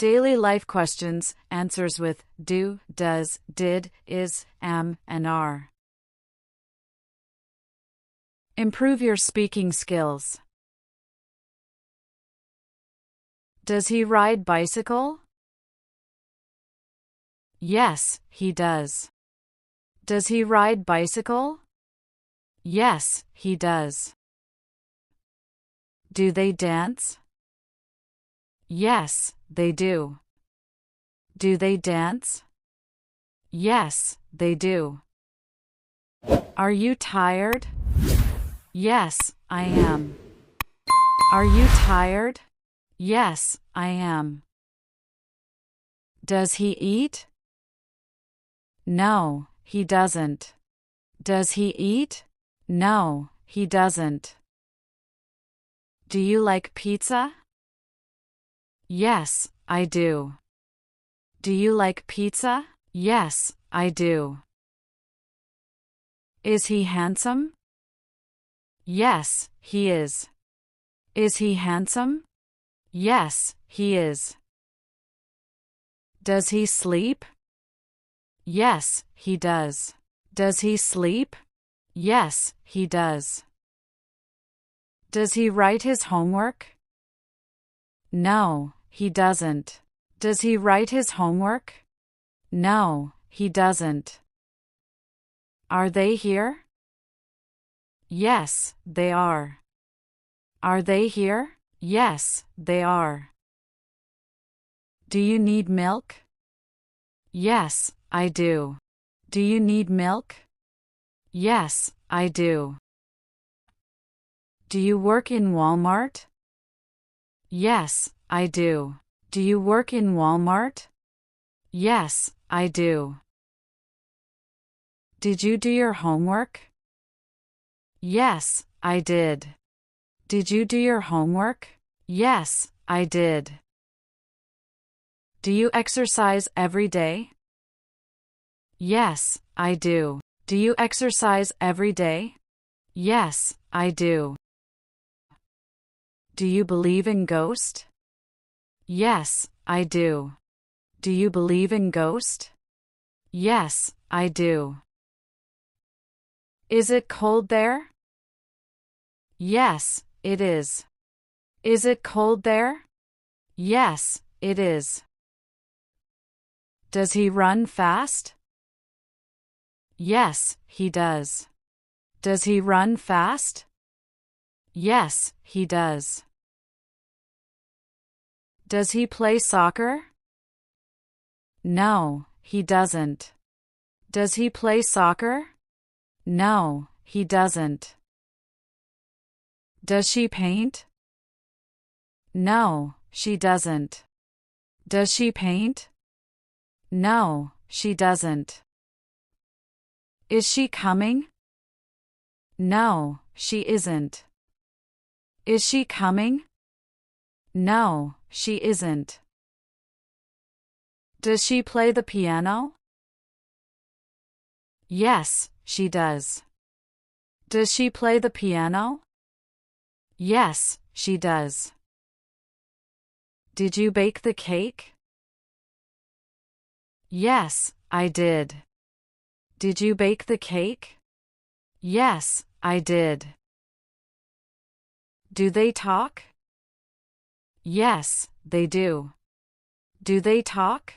Daily life questions, answers with do, does, did, is, am, and are. Improve your speaking skills. Does he ride bicycle? Yes, he does. Does he ride bicycle? Yes, he does. Do they dance? Yes, they do. Do they dance? Yes, they do. Are you tired? Yes, I am. Are you tired? Yes, I am. Does he eat? No, he doesn't. Does he eat? No, he doesn't. Do you like pizza? Yes, I do. Do you like pizza? Yes, I do. Is he handsome? Yes, he is. Is he handsome? Yes, he is. Does he sleep? Yes, he does. Does he sleep? Yes, he does. Does he write his homework? No, he doesn't. Does he write his homework? No, he doesn't. Are they here? Yes, they are. Are they here? Yes, they are. Do you need milk? Yes, I do. Do you need milk? Yes, I do. Do you work in Walmart? Yes, I do. Do you work in Walmart? Yes, I do. Did you do your homework? Yes, I did. Did you do your homework? Yes, I did. Do you exercise every day? Yes, I do. Do you exercise every day? Yes, I do. Do you believe in ghosts? Yes, I do. Do you believe in ghosts? Yes, I do. Is it cold there? Yes, it is. Is it cold there? Yes, it is. Does he run fast? Yes, he does. Does he run fast? Yes, he does. Does he play soccer? No, he doesn't. Does he play soccer? No, he doesn't. Does she paint? No, she doesn't. Does she paint? No, she doesn't. Is she coming? No, she isn't. Is she coming? No, she isn't. Does she play the piano? Yes, she does. Does she play the piano? Yes, she does. Did you bake the cake? Yes, I did. Did you bake the cake? Yes, I did. Do they talk? Yes, they do. Do they talk?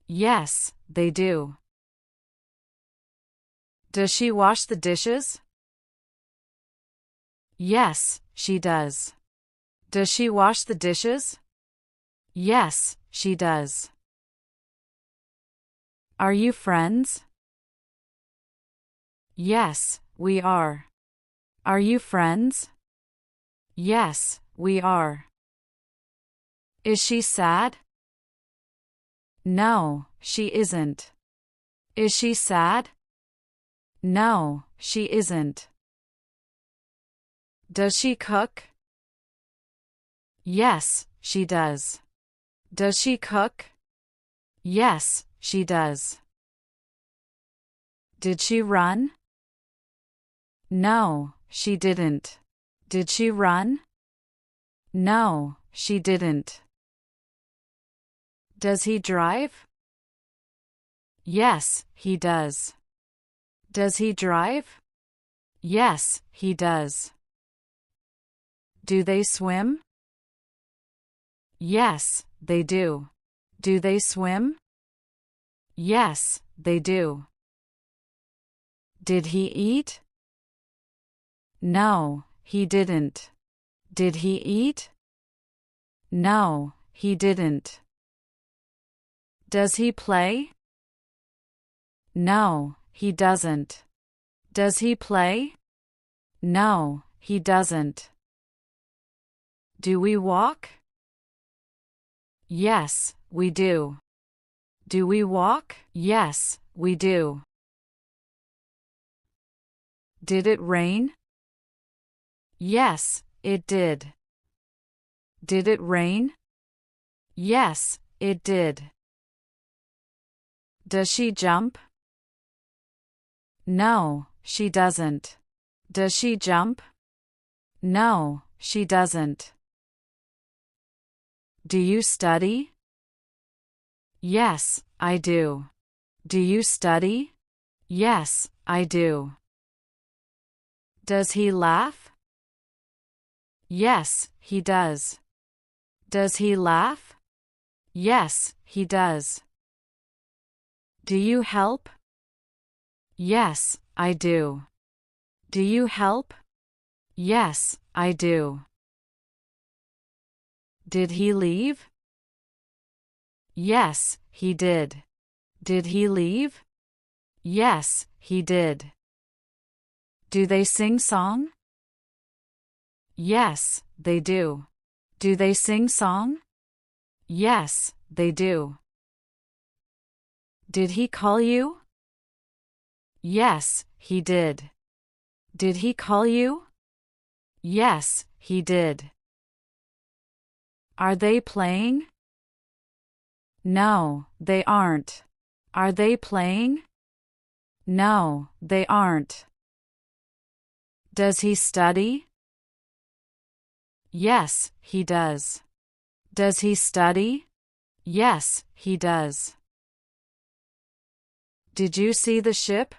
Yes, they do. Does she wash the dishes? Yes, she does. Does she wash the dishes? Yes, she does. Are you friends? Yes, we are. Are you friends? Yes, we are. Is she sad? No, she isn't. Is she sad? No, she isn't. Does she cook? Yes, she does. Does she cook? Yes, she does. Did she run? No, she didn't. Did she run? No, she didn't. Does he drive? Yes, he does. Does he drive? Yes, he does. Do they swim? Yes, they do. Do they swim? Yes, they do. Did he eat? No, he didn't. Did he eat? No, he didn't. Does he play? No, he doesn't. Does he play? No, he doesn't. Do we walk? Yes, we do. Do we walk? Yes, we do. Did it rain? Yes, it did. Did it rain? Yes, it did. Does she jump? No, she doesn't. Does she jump? No, she doesn't. Do you study? Yes, I do. Do you study? Yes, I do. Does he laugh? Yes, he does. Does he laugh? Yes, he does. Do you help? Yes, I do. Do you help? Yes, I do. Did he leave? Yes, he did. Did he leave? Yes, he did. Do they sing song? Yes, they do. Do they sing song? Yes, they do. Did he call you? Yes, he did. Did he call you? Yes, he did. Are they playing? No, they aren't. Are they playing? No, they aren't. Does he study? Yes, he does. Does he study? Yes, he does. Did you see the ship?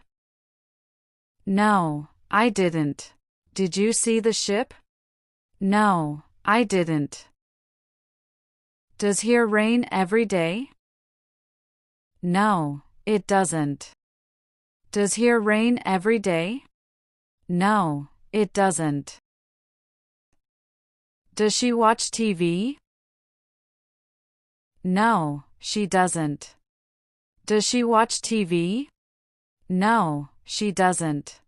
No, I didn't. Did you see the ship? No, I didn't. Does here rain every day? No, it doesn't. Does here rain every day? No, it doesn't. Does she watch TV? No, she doesn't. Does she watch TV? No, she doesn't.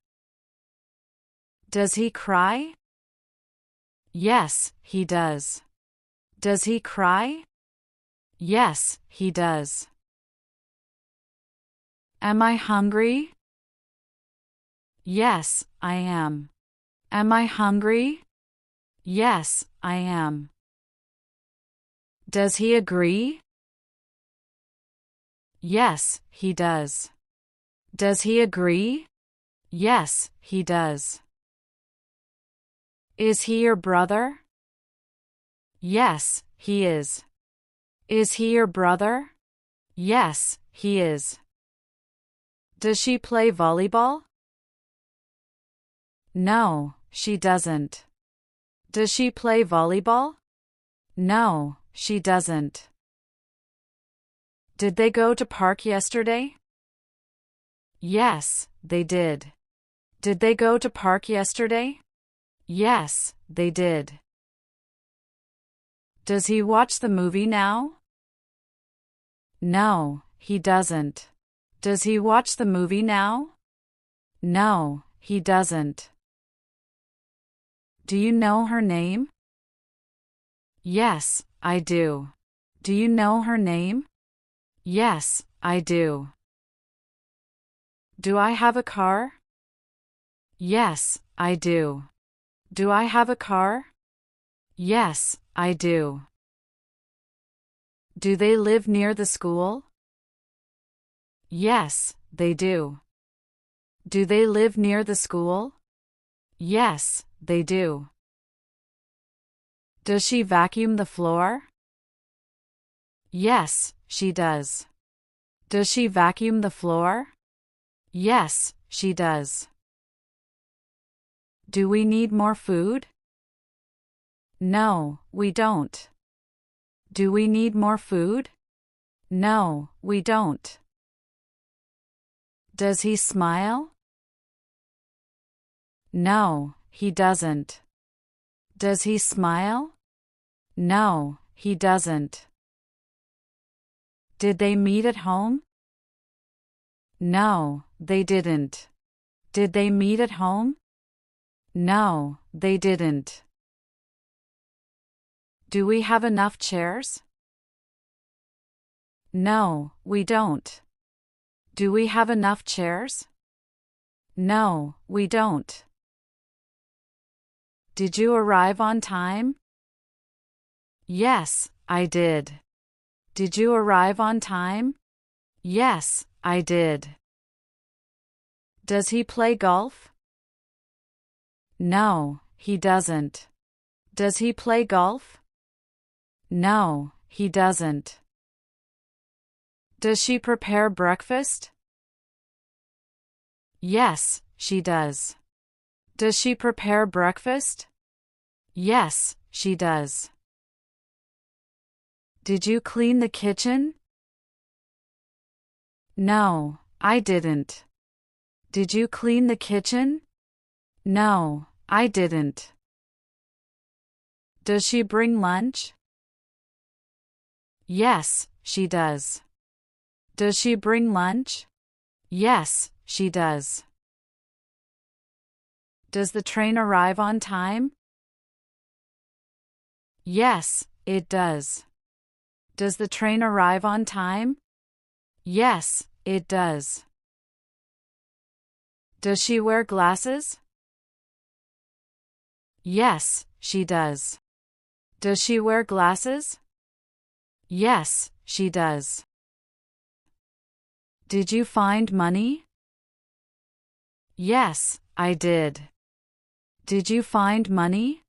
Does he cry? Yes, he does. Does he cry? Yes, he does. Am I hungry? Yes, I am. Am I hungry? Yes, I am. Does he agree? Yes, he does. Does he agree? Yes, he does. Is he your brother? Yes, he is. Is he your brother? Yes, he is. Does she play volleyball? No, she doesn't. Does she play volleyball? No, she doesn't. Did they go to park yesterday? Yes, they did. Did they go to park yesterday? Yes, they did. Does he watch the movie now? No, he doesn't. Does he watch the movie now? No, he doesn't. Do you know her name? Yes, I do. Do you know her name? Yes, I do. Do I have a car? Yes, I do. Do I have a car? Yes, I do. Do they live near the school? Yes, they do. Do they live near the school? Yes, they do. Does she vacuum the floor? Yes, she does. Does she vacuum the floor? Yes, she does. Do we need more food? No, we don't. Do we need more food? No, we don't. Does he smile? No, he doesn't. Does he smile? No, he doesn't. Did they meet at home? No, they didn't. Did they meet at home? No, they didn't. Do we have enough chairs? No, we don't. Do we have enough chairs? No, we don't. Did you arrive on time? Yes, I did. Did you arrive on time? Yes, I did. Does he play golf? No, he doesn't. Does he play golf? No, he doesn't. Does she prepare breakfast? Yes, she does. Does she prepare breakfast? Yes, she does. Did you clean the kitchen? No, I didn't. Did you clean the kitchen? No, I didn't. Does she bring lunch? Yes, she does. Does she bring lunch? Yes, she does. Does the train arrive on time? Yes, it does. Does the train arrive on time? Yes, it does. Does she wear glasses? Yes, she does. Does she wear glasses? Yes, she does. Did you find money? Yes, I did. Did you find money?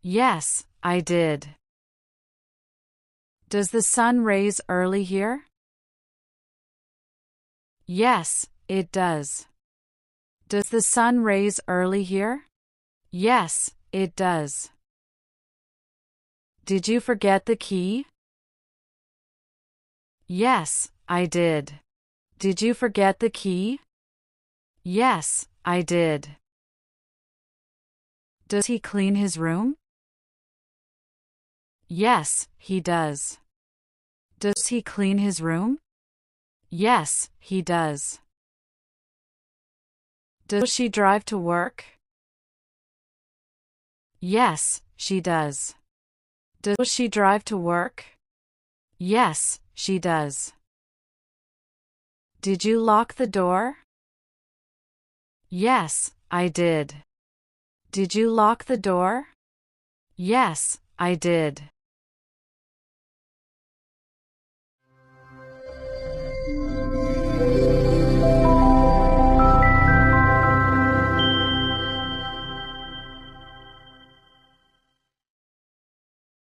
Yes, I did. Does the sun rise early here? Yes, it does. Does the sun rise early here? Yes, it does. Did you forget the key? Yes, I did. Did you forget the key? Yes, I did. Does he clean his room? Yes, he does. Does he clean his room? Yes, he does. Does she drive to work? Yes, she does. Does she drive to work? Yes, she does. Did you lock the door? Yes, I did. Did you lock the door? Yes, I did.